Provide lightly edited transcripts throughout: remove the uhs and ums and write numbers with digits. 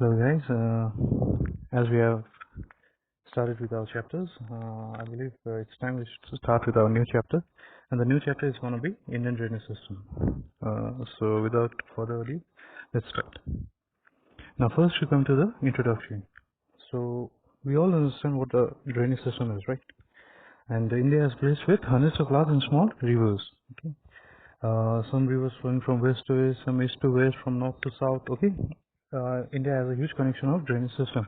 Hello guys, as we have started with our chapters, I believe it's time we should start with our new chapter, and the new chapter is going to be Indian drainage system. So without further ado, let's start. Now first we come to the introduction. So we all understand what the drainage system is, right? And India is blessed with hundreds of large and small rivers. Okay, some rivers flowing from west to east, some east to west, from north to south. Okay, India has a huge connection of drainage system.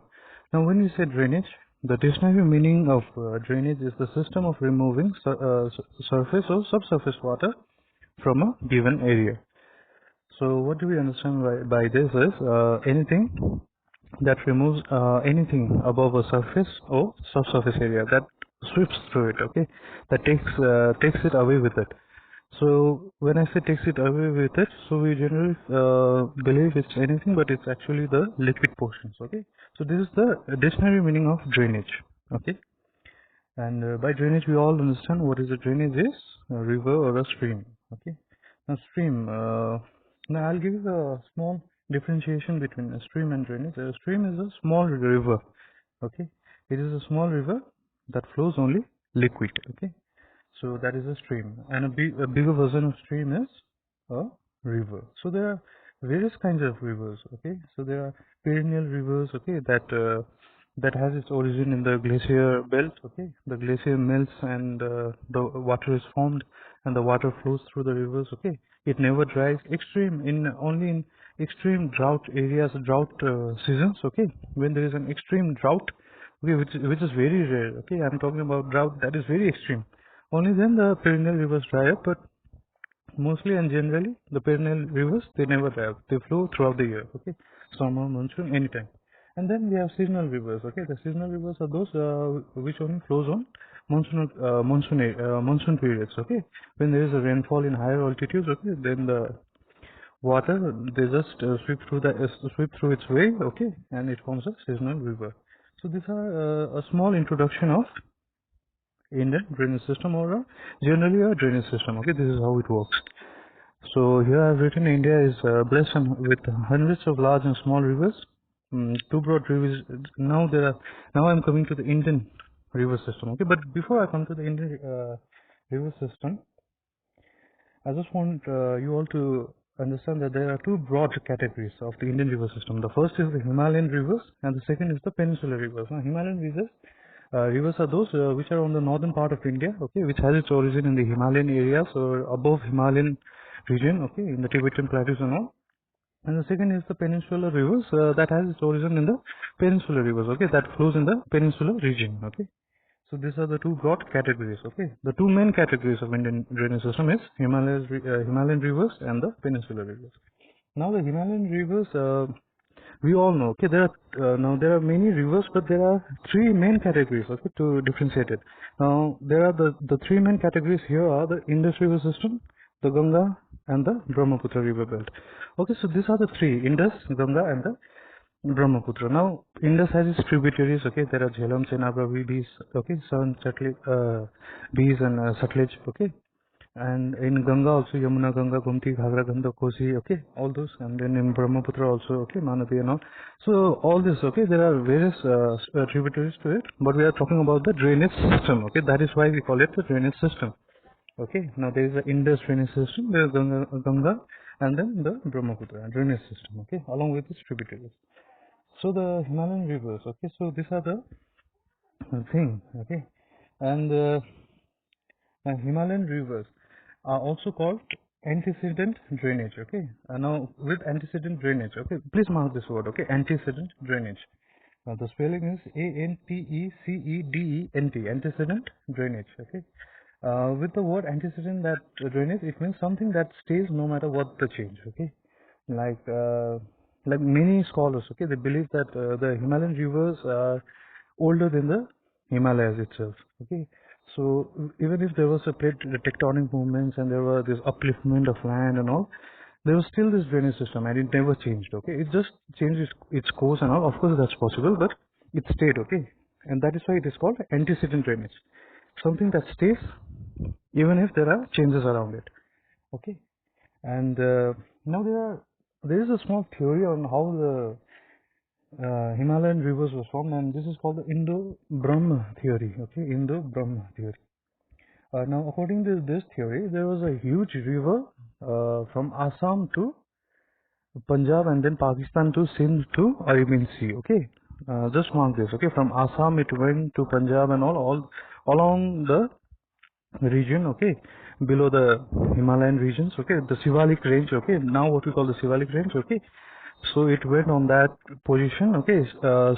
Now, when we say drainage, the dictionary meaning of drainage is the system of removing surface or subsurface water from a given area. So, what do we understand by this is anything that removes anything above a surface or subsurface area that sweeps through it. Okay, that takes it away with it. So when I say takes it away with it, so we generally believe it's anything, but it's actually the liquid portions. Okay, so this is the dictionary meaning of drainage. Okay, and by drainage we all understand what is a drainage is a river or a stream. Okay, now stream. Now I'll give you a small differentiation between a stream and drainage. A stream is a small river. Okay, it is a small river that flows only liquid. Okay, so that is a stream, and a bigger version of stream is a river. So there are various kinds of rivers. Okay, so there are perennial rivers. Okay, that has its origin in the glacier belt. Okay, the glacier melts and the water is formed, and the water flows through the rivers. Okay, it never dries. Only in extreme drought areas, drought seasons. Okay, when there is an extreme drought. Okay, which is very rare. Okay, I'm talking about drought that is very extreme. Only then the perennial rivers dry up, but mostly and generally the perennial rivers they never dry up. They flow throughout the year. Okay, summer, monsoon, anytime. And then we have seasonal rivers. Okay, the seasonal rivers are those which only flows on monsoon periods. Okay, when there is a rainfall in higher altitudes. Okay, then the water they just sweep through its way. Okay, and it forms a seasonal river. So these are a small introduction of Indian drainage system or generally a drainage system. Okay, this is how it works. So here I've written India is blessed with hundreds of large and small rivers. Two broad rivers. Now I'm coming to the Indian river system. Okay, but before I come to the Indian river system, I just want you all to understand that there are two broad categories of the Indian river system. The first is the Himalayan rivers, and the second is the peninsular rivers. Now, Himalayan rivers are those which are on the northern part of India, okay, which has its origin in the Himalayan areas or above Himalayan region, okay, in the Tibetan plateaus and all. And the second is the peninsular rivers that has its origin in the peninsular rivers, okay, that flows in the peninsular region, okay. So these are the two broad categories, okay. The two main categories of Indian drainage system is Himalayan rivers and the peninsular rivers. Now the Himalayan rivers, we all know, okay, there are many rivers, but there are three main categories, okay, to differentiate it. Now there are the three main categories here are the Indus river system, the Ganga, and the Brahmaputra river belt. Okay, so these are the three: Indus, Ganga, and the Brahmaputra. Now Indus has its tributaries. Okay, there are Jhelum, Chenab, Ravi, Bees. Okay, Son, Satluj, Bees, and Satluj. Okay, and in Ganga also Yamuna, Ganga, Gomti, Ghagra, Ganga, Kosi. Okay, all those, and then in Brahmaputra also. Okay, Manati and all. So all this. Okay, there are various tributaries to it, but we are talking about the drainage system. Okay, that is why we call it the drainage system. Okay, now there is the Indus drainage system, there is Ganga, and then the Brahmaputra drainage system. Okay, along with its tributaries. So the Himalayan rivers. Okay, so these are the thing. Okay, and Himalayan rivers are also called antecedent drainage. Okay, now with antecedent drainage. Okay, please mark this word. Okay, antecedent drainage. Now the spelling is ANTECEDENT, antecedent drainage. Okay, with the word antecedent that drainage, it means something that stays no matter what the change. Okay, like many scholars. Okay, they believe that the Himalayan rivers are older than the Himalayas itself. Okay, so even if there was a plate tectonic movements and there were this upliftment of land and all, there was still this drainage system and it never changed. Okay, it just changed its course and all. Of course, that's possible, but it stayed. Okay, and that is why it is called antecedent drainage, something that stays even if there are changes around it. Okay, and now there is a small theory on how Himalayan rivers was formed, and this is called the Indo-Brahma theory. Okay, Indo-Brahma theory. Now, according to this theory, there was a huge river from Assam to Punjab and then Pakistan to Sindh to Arabian Sea. Okay, just mark this. Okay, from Assam it went to Punjab and all along the region. Okay, below the Himalayan regions. Okay, the Sivalik range. Okay, now what we call the Sivalik range. Okay, so it went on that position. Okay,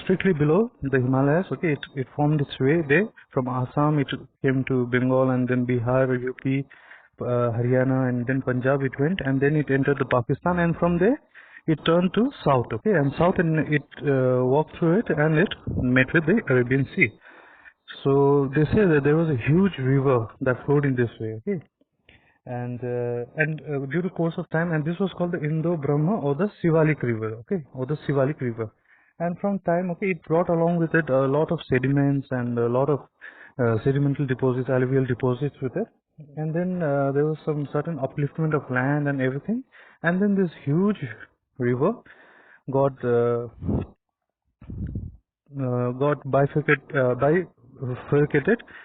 strictly below the Himalayas. Okay, it formed its way there from Assam. It came to Bengal and then Bihar, UP, Haryana, and then Punjab. It went and then it entered the Pakistan, and from there it turned to south. Okay, and south, and it walked through it and it met with the Arabian Sea. So they say that there was a huge river that flowed in this way. Okay, and due to course of time, and this was called the Indo-Brahma or the Sivalik river. Okay, or the Sivalik river. And from time, okay, it brought along with it a lot of sediments and a lot of sedimental deposits, alluvial deposits with it. And then there was some certain upliftment of land and everything, and then this huge river got bifurcated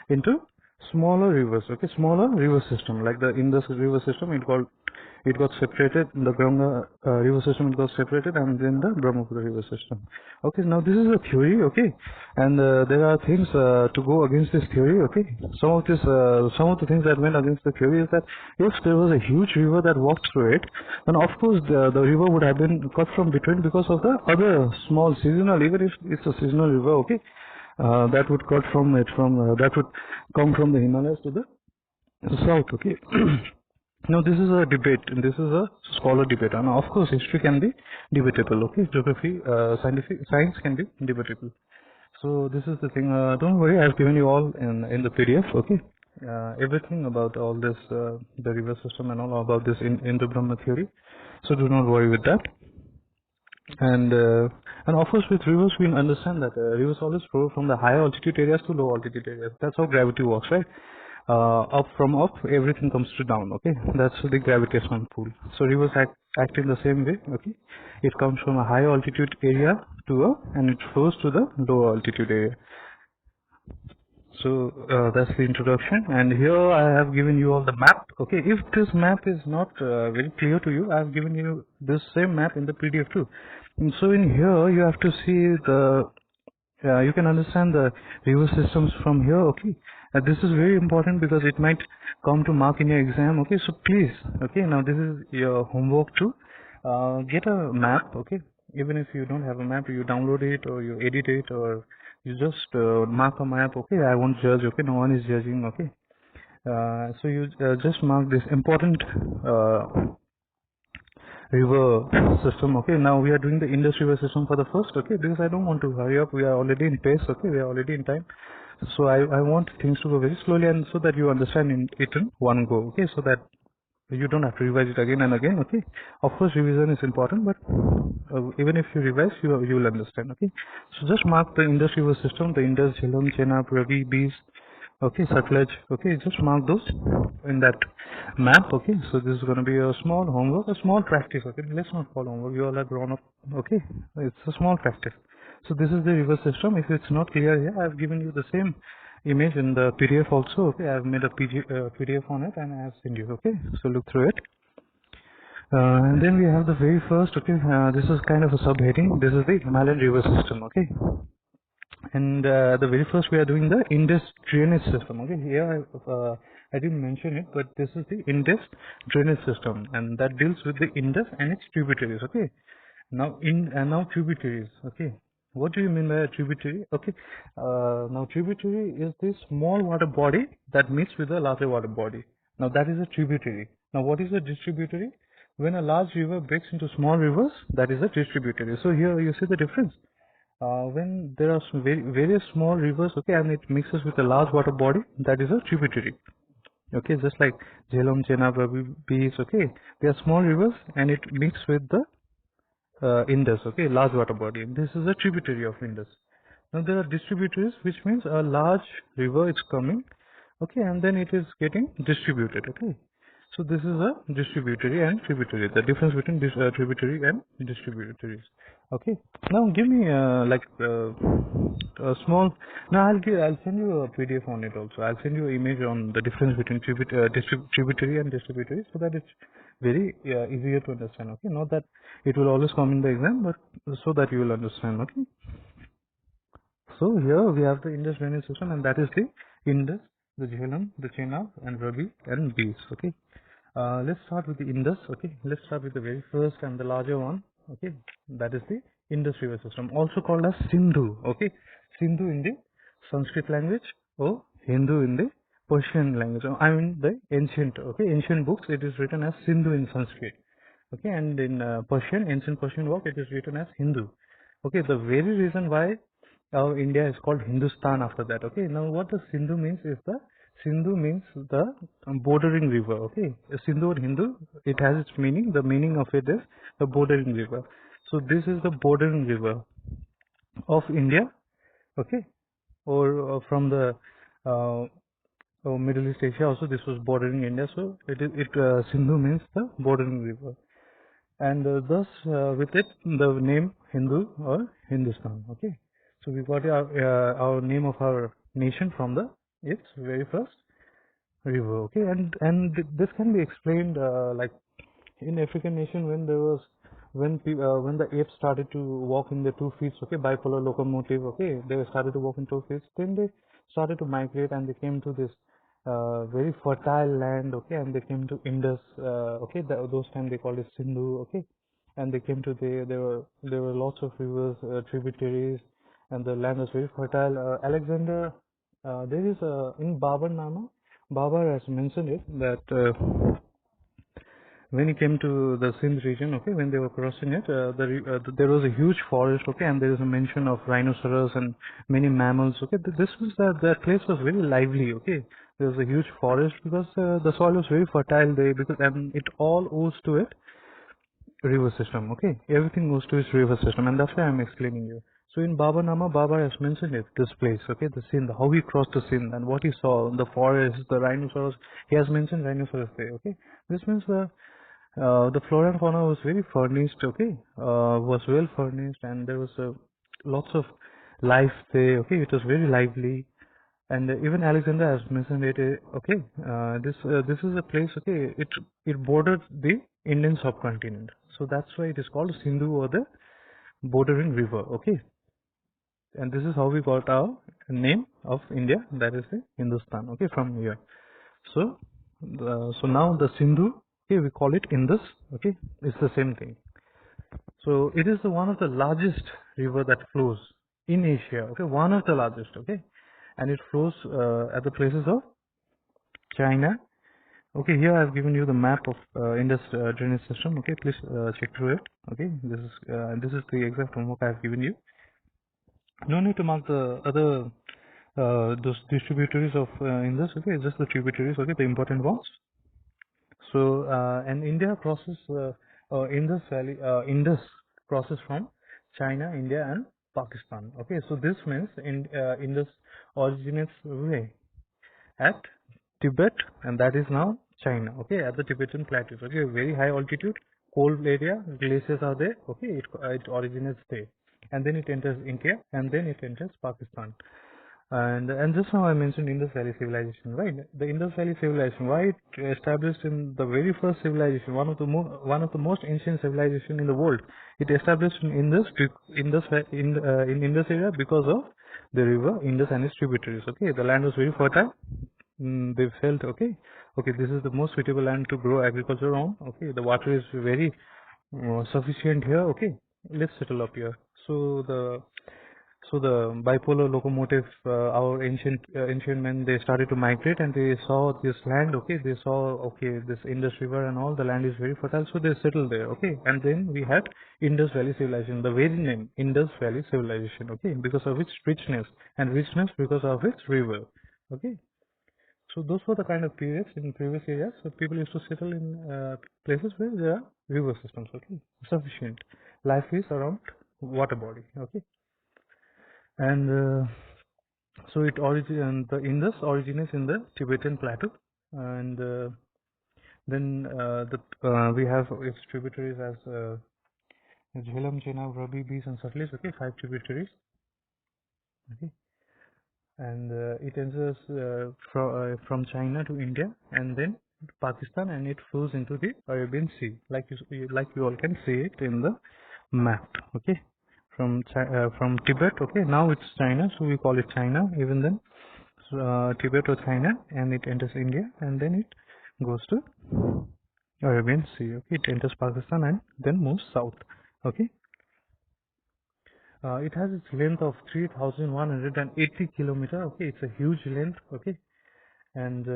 into smaller rivers. Okay, smaller river system like the Indus river system. It got separated. The Ganga river system got separated, and then the Brahmaputra river system. Okay, now this is a theory. Okay, and there are things to go against this theory. Okay, some of the things that went against the theory is that if there was a huge river that walked through it, then of course the river would have been cut from between because of the other small seasonal, even if it's a seasonal river. Okay, that would cut from it that would come from the Himalayas to the south. Okay. Now this is a debate, and this is a scholar debate, and of course history can be debatable. Okay, geography, science can be debatable. So this is the thing. Don't worry, I've given you all in the PDF. Okay, everything about all this, the river system and all about this in the Brahma theory. So do not worry with that. And of course with rivers we understand that rivers always flow from the higher altitude areas to low altitude areas. That's how gravity works, right? Up from up, everything comes to down. Okay, that's the gravitational pull. So rivers act in the same way. Okay, it comes from a high altitude area and it flows to the lower altitude area. So that's the introduction, and here I have given you all the map. Okay, if this map is not very clear to you, I have given you this same map in the PDF too. And so in here you have to see you can understand the river systems from here. Okay, this is very important because it might come to mark in your exam. Okay, so please, okay, now this is your homework too. Get a map. Okay, even if you don't have a map, you download it or you edit it or you just mark a map. Okay, I won't judge. Okay, no one is judging. Okay, so you just mark this important river system. Okay, now we are doing the Indus river system for the first. Okay, because I don't want to hurry up. We are already in pace. Okay, we are already in time. So I want things to go very slowly, and so that you understand it in one go. Okay, so that you don't have to revise it again and again. Okay, of course revision is important, but even if you revise, you will understand. Okay, so just mark the Indus river system, the Indus, Jhelum, Chenab, Ravi, Beas. Okay, Satluj. Okay, just mark those in that map. Okay, so this is going to be a small homework, a small practice. Okay, let's not call homework, you all are grown up. Okay, it's a small practice. So this is the river system. If it's not clear here, I have given you the same image in the PDF also. Okay, I have made a PDF on it and I have sent you. Okay, so look through it. And then we have the very first. Okay, this is kind of a subheading. This is the Himalayan river system. Okay, and the very first we are doing the Indus Drainage system. Okay, here I didn't mention it, but this is the Indus Drainage system, and that deals with the Indus and its tributaries. Okay, now now tributaries. Okay, what do you mean by a tributary? Okay, now tributary is this small water body that meets with a larger water body. Now that is a tributary. Now what is a distributary? When a large river breaks into small rivers, that is a distributary. So here you see the difference. When there are various small rivers, okay, and it mixes with a large water body, that is a tributary. Okay, just like Jhelum, Chenab, Ravi, Beas. Okay, they are small rivers and it mixes with the Indus. Okay, large water body. This is a tributary of Indus. Now there are distributaries, which means a large river is coming. Okay, and then it is getting distributed. Okay, So this is a distributary and tributary, the difference between this tributary and distributaries. Okay. Now give me a small. Now I'll send you a PDF on it also. I'll send you an image on the difference between tributary and distributary, so that it's very easier to understand. Okay. Not that it will always come in the exam, but so that you will understand. Okay. So here we have the Indus Drainage system, and that is the Indus, the Jhelum, the Chenab, and Ravi and Beas. Okay. Let's start with the Indus. Okay. Let's start with the very first and the larger one. Okay. That is the Indus river system, also called as Sindhu. Okay. Sindhu in the Sanskrit language or Hindu in the Persian language. I mean the ancient. Okay. Ancient books, it is written as Sindhu in Sanskrit. Okay. And in Persian, ancient Persian work, it is written as Hindu. Okay. The very reason why India is called Hindustan after that. Okay. Now what the Sindhu means is the Sindhu means the bordering river. Okay. Sindhu or Hindu, it has its meaning. The meaning of it is the bordering river. So this is the bordering river of India. Okay. Or from the Middle East Asia also, this was bordering India. So Sindhu means the bordering river, and thus with it the name Hindu or Hindustan. Okay. So we got our name of our nation from its very first river. Okay. And this can be explained like in African nation, when there was when the apes started to walk in the 2 feet. Okay. Bipolar locomotive. Okay. They started to walk in 2 feet, then they started to migrate, and they came to this very fertile land. Okay. And they came to Indus. Okay. Those time they called it Sindhu. Okay. And they came to there were lots of rivers, tributaries, and the land was very fertile. Alexander, there is in Babar Nama, Babar has mentioned it that when he came to the Sindh region, okay, when they were crossing it, there was a huge forest. Okay. And there is a mention of rhinoceros and many mammals. Okay. This was that place was very lively. Okay. There was a huge forest because the soil was very fertile there, because and it all owes to it river system. Okay. Everything goes to its river system, and that's why I'm explaining you. So in Baba Nama, Baba has mentioned it, this place. Okay. The Sindh, how he crossed the Sindh and what he saw, the forest, the rhinoceros. He has mentioned rhinoceros there. Okay. This means the flora and fauna was very furnished. Okay. Was well furnished, and there was lots of life there. Okay. It was very lively. And even Alexander has mentioned it. Okay. This is a place. Okay. It bordered the Indian subcontinent, so that's why it is called Sindhu, or the bordering river. Okay. And this is how we got our name of India, that is the Hindustan. Okay. From here. So so now the Sindhu, okay, we call it Indus. Okay. It's the same thing. So it is one of the largest river that flows in Asia. Okay. One of the largest. Okay. And it flows at the places of China. Okay, here I've given you the map of Indus drainage system. Okay, please check through it. Okay, this is the exact homework I've given you. No need to mark the other those distributaries of Indus. Okay, just the tributaries. Okay, the important ones. So and India crosses Indus Valley. Indus crosses from China, India, and Pakistan. Okay, so this means Indus originates way at Tibet, and that is now China. Okay, at the Tibetan plateaus. Okay, very high altitude, cold area, glaciers are there. Okay, it originates there, and then it enters India, and then it enters Pakistan. And just now I mentioned Indus Valley civilization, right? The Indus Valley civilization, why it established in the very first civilization, one of the most ancient civilization in the world. It established in Indus area because of the river Indus and its tributaries. Okay, the land was very fertile. They felt okay, this is the most suitable land to grow agriculture on. Okay, the water is very sufficient here. Okay, let's settle up here. So the bipolar locomotive, our ancient men, they started to migrate, and they saw this land. Okay, they saw this Indus River and all the land is very fertile, so they settled there. Okay, and then we had Indus Valley civilization. The very name Indus Valley civilization. Okay, because of its richness, and richness because of its river. Okay. So those were the kind of periods in previous areas. So people used to settle in places where there are river systems. Okay, sufficient. Life is around water body. Okay, and so the Indus originates in the Tibetan plateau, and Then we have its tributaries as Jhelum, Chenab, Ravi, Beas, and Satluj. Okay, 5 tributaries. Okay, and it enters from China to India and then Pakistan, and it flows into the Arabian Sea, like you all can see it in the map. Okay, from Tibet. Okay, now it's China, so we call it China. Even then, Tibet or China, and it enters India, and then it goes to Arabian Sea. Okay, it enters Pakistan and then moves south. Okay, it has its length of 3,180 kilometer. Okay, it's a huge length. Okay, and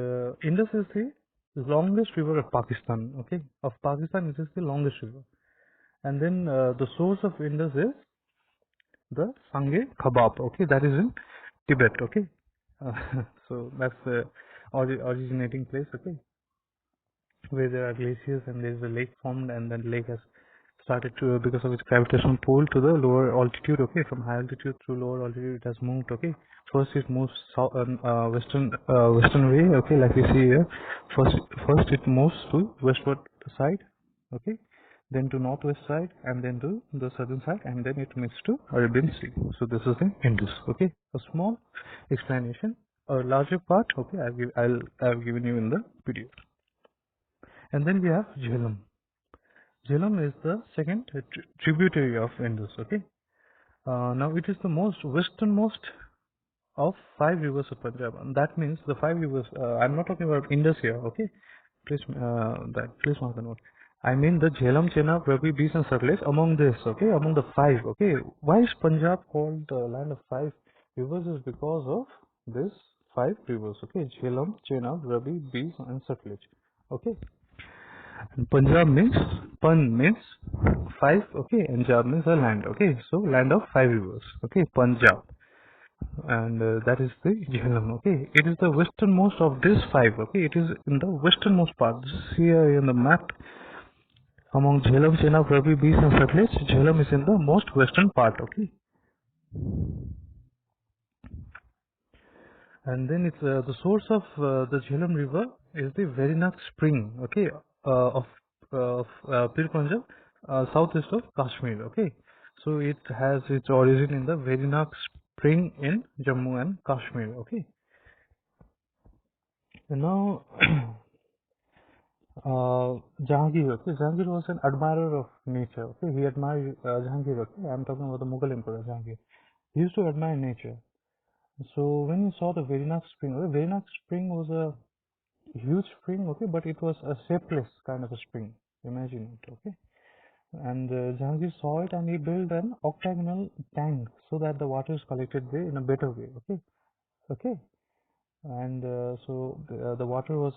Indus is the longest river of Pakistan. Okay, of Pakistan it is the longest river. And then the source of Indus is the Sangay Khabab. Okay, that is in Tibet. Okay, so that's the originating place. Okay, where there are glaciers and there is a lake formed, and then lake has started to, because of its gravitational pull, to the lower altitude. Okay, from high altitude to lower altitude it has moved. Okay, first it moves south, western way. Okay, like we see here, first it moves to westward side. Okay, then to northwest side, and then to the southern side, and then it meets to Arabian Sea. So this is the Indus. Okay, a small explanation. A larger part, okay, I've given you in the video. And then we have Jhelum. Jhelum is the second tributary of Indus. Okay. Now it is the most westernmost of 5 rivers of Punjab. And that means the 5 rivers. I'm not talking about Indus here. Okay. Please mark the note. I mean the Jhelum, Chenab, Ravi, Beas, and Satluj. Among this, okay, among the 5. Okay. Why is Punjab called the land of 5 rivers? Is because of this 5 rivers. Okay. Jhelum, Chenab, Ravi, Beas, and Satluj. Okay. And Punjab means, Pan means 5, okay, and Jab means a land, okay, so land of 5 rivers, okay, Punjab, and that is the Jhelum, okay. It is the westernmost of these 5, okay. It is in the westernmost part. This is here in the map. Among Jhelum, Chenab, Ravi, Beas, and Satluj, Jhelum is in the most western part, okay. And then it's the source of the Jhelum river is the Verinach spring, okay, of Pir Panjab, southeast of Kashmir, okay. So it has its origin in the Verinach spring in Jammu and Kashmir, okay. And now Jahangir, okay. Jahangir was an admirer of nature, okay. He admired Jahangir, okay. I'm talking about the Mughal Emperor Jahangir. He used to admire nature. So when he saw the Verinach spring, the Verinach spring was a huge spring, okay, but it was a shapeless kind of a spring. Imagine it, okay. And Jahangir saw it, and he built an octagonal tank so that the water is collected there in a better way, okay. Okay, and so the water was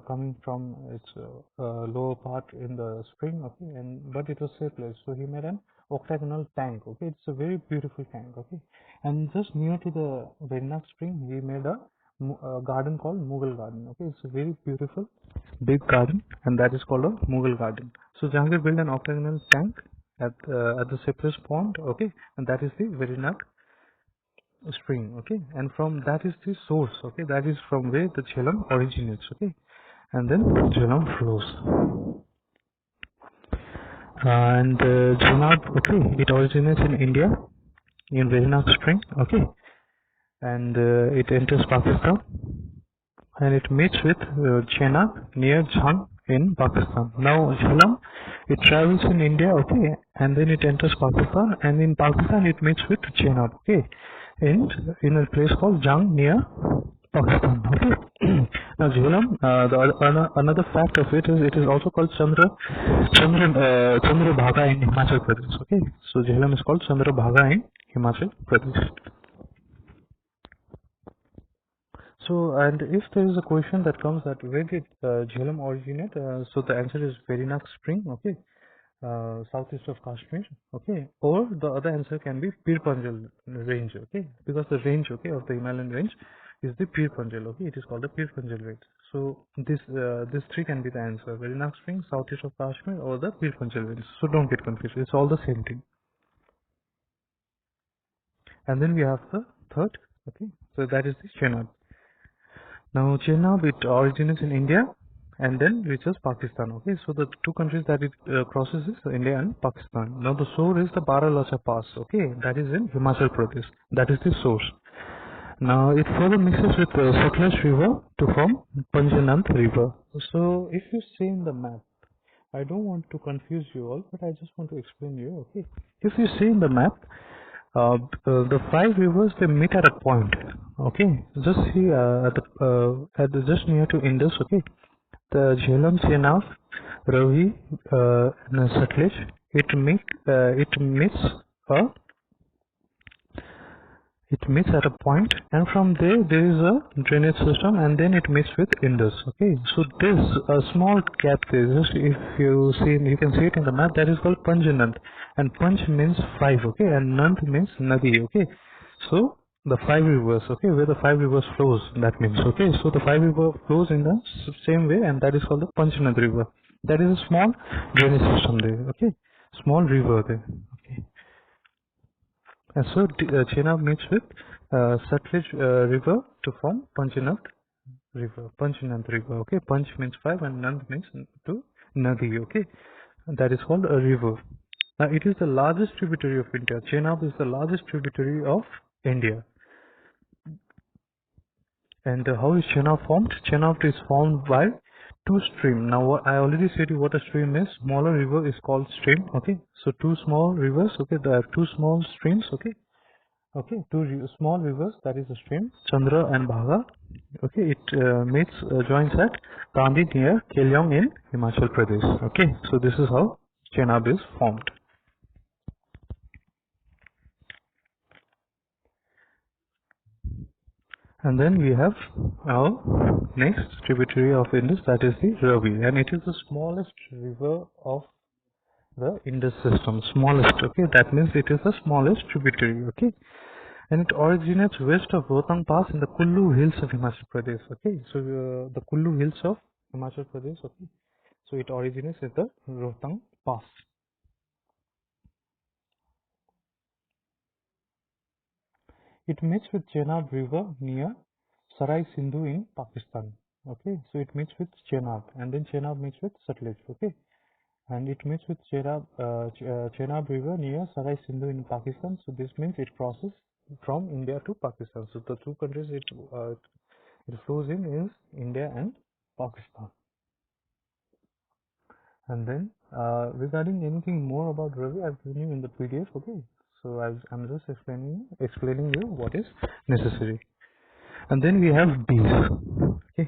coming from its lower part in the spring, okay, and but it was shapeless, so he made an octagonal tank, okay. It's a very beautiful tank, okay. And just near to the Verinach spring, he made a garden called Mughal garden, okay. It's a very beautiful big garden, and that is called a Mughal garden. So Jahangir built an octagonal tank at the shapeless pond, okay, and that is the Verinach spring, okay. And from that is the source, okay, that is from where the Jhelum originates, okay. And then Jhelum flows, and Jhelum, okay, it originates in India in Verinach spring, okay, and it enters Pakistan, and it meets with Chenab near Jhang in Pakistan. Now Jhelum, it travels in India, okay, and then it enters Pakistan, and in Pakistan it meets with Chenab, okay, in a place called Jhang near Pakistan, okay. Now Jhelum, another fact of it is also called Chandrabhaga in Himachal Pradesh, okay. So Jhelum is called Chandrabhaga in Himachal Pradesh. So, and if there is a question that comes that where did Jhelum originate, so the answer is Verinach spring, okay, southeast of Kashmir, okay, or the other answer can be Pir Panjal range, okay, because the range, okay, of the Himalayan range is the Pir Panjal, okay, it is called the Pir Panjal range. So this three can be the answer: Verinach spring, southeast of Kashmir, or the Pir Panjal range. So don't get confused; it's all the same thing. And then we have the third, okay, so that is the Chenab. Now Chenab, it originates in India and then reaches Pakistan. Okay, so the two countries that it crosses is India and Pakistan. Now the source is the Baralacha Pass. Okay, that is in Himachal Pradesh. That is the source. Now it further mixes with the Satluj River to form Panjanant River. So if you see in the map, I don't want to confuse you all, but I just want to explain you. Okay, if you see in the map, the five rivers, they meet at a point. Okay, just see just near to Indus. Okay, the Jhelum, Chenab, Ravi, and Satluj. It meets uh, it meets at a point, and from there is a drainage system, and then it meets with Indus. Okay, so this a small gap there. Just if you see, you can see it in the map. That is called Panjanant, and Panch means five. Okay, and Nant means Nadi. Okay, so the five rivers. Okay, where the five rivers flows. That means okay. So the five river flows in the same way, and that is called the Panjanant River. That is a small drainage system there. Okay, small river there. Okay. And so Chenab meets with Satluj River to form Panjanant River. Panjanant River. Okay, Panch means five and Nand means to Nadi. Okay, and that is called a river. Now it is the largest tributary of India. Chenab is the largest tributary of India. And how is Chenab formed? Chenab is formed by two streams. Now I already said you what a stream is. Smaller river is called stream. Okay, so two small rivers. Okay, there are two small streams. Okay. Okay, two small rivers, that is the stream, Chandra and Bhaga. Okay, it joins at Kandi near Kelyong in Himachal Pradesh. Okay, so this is how Chenab is formed. And then we have our next tributary of Indus, that is the Ravi, and it is the smallest river of the Indus system. Smallest, okay, that means it is the smallest tributary. Okay. And it originates west of Rohtang Pass in the Kullu Hills of Himachal Pradesh. Okay, so the Kullu Hills of Himachal Pradesh. Okay, so it originates at the Rohtang Pass. It meets with Chenab River near Sarai Sindhu in Pakistan. Okay, so it meets with Chenab, and then Chenab meets with Satluj. Okay, and it meets with Chenab River near Sarai Sindhu in Pakistan. So this means it crosses from India to Pakistan. So the two countries it flows in is India and Pakistan. And then regarding anything more about Ravi, I've given you in the PDF. Okay, so I'm just explaining you what is necessary. And then we have bees. Okay,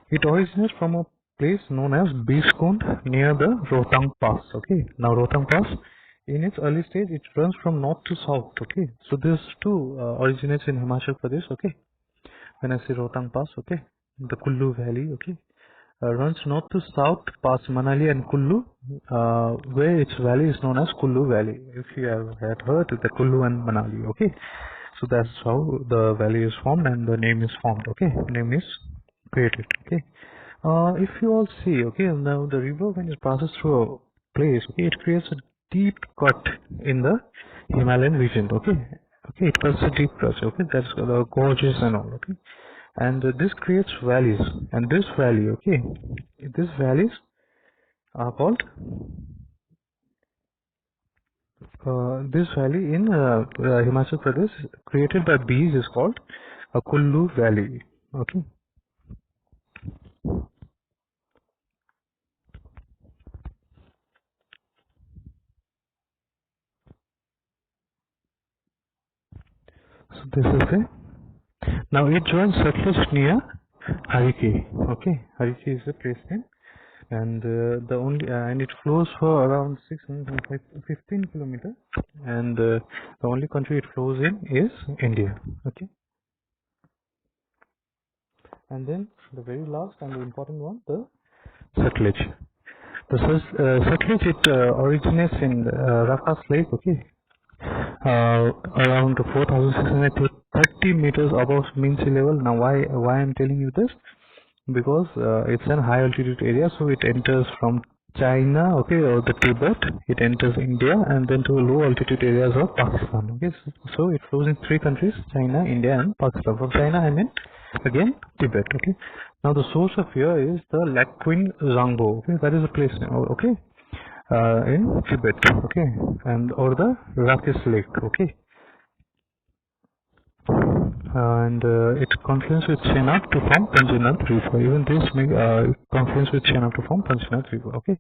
it originates from a place known as Beeskund near the Rohtang Pass. Okay, now Rohtang Pass, in its early stage, it runs from north to south. Okay, so this too originates in Himachal Pradesh. Okay, when I say Rohtang Pass, okay, the Kullu Valley. Okay, runs north to south past Manali and Kullu, where its valley is known as Kullu Valley. If you had heard the Kullu and Manali. Okay, so that's how the valley is formed and the name is formed. Okay, name is created. Okay. If you all see, okay, now the river when it passes through a place, okay, it creates a deep cut in the Himalayan region. Okay, okay, it cuts a deep cut. Okay, that's the gorges and all. Okay, and this creates valleys, and this valley, okay, these valleys are called this valley in Himachal Pradesh created by bees is called a Kullu Valley. Okay. So this is it. Now it joins Satluj near Hariki. Okay, Hariki is the place name, and and it flows for around 615 kilometers, and the only country it flows in is India. Okay, and then the very last and the important one, the Satluj. The Satluj it originates in Rakas Lake. Okay. Around 4,630 meters above mean sea level. Now why I'm telling you this? Because it's an high altitude area, so it enters from China, okay, or the Tibet, it enters India, and then to low altitude areas of Pakistan. Okay, so it flows in three countries: China, India, and Pakistan. From China, I mean again Tibet. Okay, Now the source of here is the Lakwin Zangbo. Okay, that is a place name. Okay, in Tibet. Okay, and or the Rakis Lake. Okay, and it confluences with Chenab to form Panchanath River. Even this may confluence with Chenab to form Panchanath River. Okay,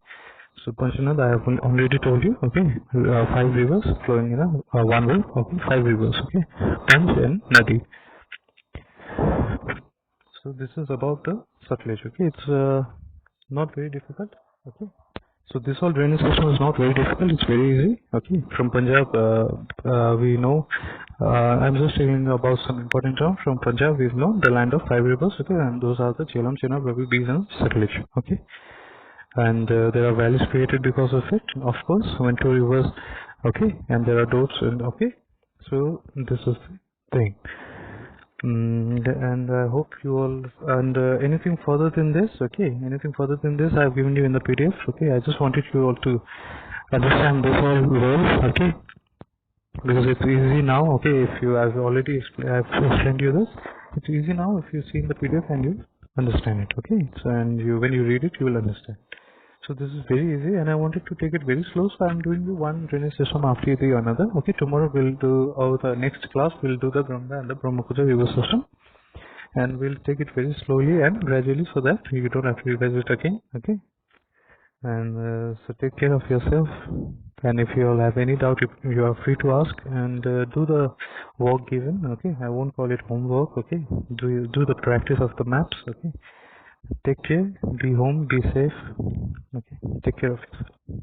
so Panchanath I have already told you. Okay, 5 rivers flowing in a one way. Okay, 5 rivers. Okay, Panch and Nadi. So this is about the Sutlej. Okay, it's not very difficult. Okay, so this whole drainage system is not very difficult. It's very easy. Okay, from Punjab we know. I'm just telling you about some important terms. From Punjab we know the land of 5 rivers. Okay, and those are the Jhelum, Chenab, Ravi, Beas, and Sutlej. Okay, and there are valleys created because of it. Of course, when 2 rivers. Okay, and there are dots and okay. So this is the thing. And I hope you all, and anything further than this, okay, anything further than this I have given you in the PDF. Okay, I just wanted you all to understand this all well. Okay, because it's easy now. Okay, if you have already I've explained you this, it's easy now if you see in the PDF and you understand it. Okay, so and you when you read it you will understand. So this is very easy, and I wanted to take it very slow, so I'm doing you one drainage system after the another. Okay, tomorrow we'll do, or the next class we'll do the Ganga and the Brahmaputra river system, and we'll take it very slowly and gradually so that you don't have to revise it again. Okay, and so take care of yourself, and if you all have any doubt you are free to ask, and do the work given. Okay, I won't call it homework. Okay, do the practice of the maps. Okay, take care, be home, be safe. Okay, take care of yourself.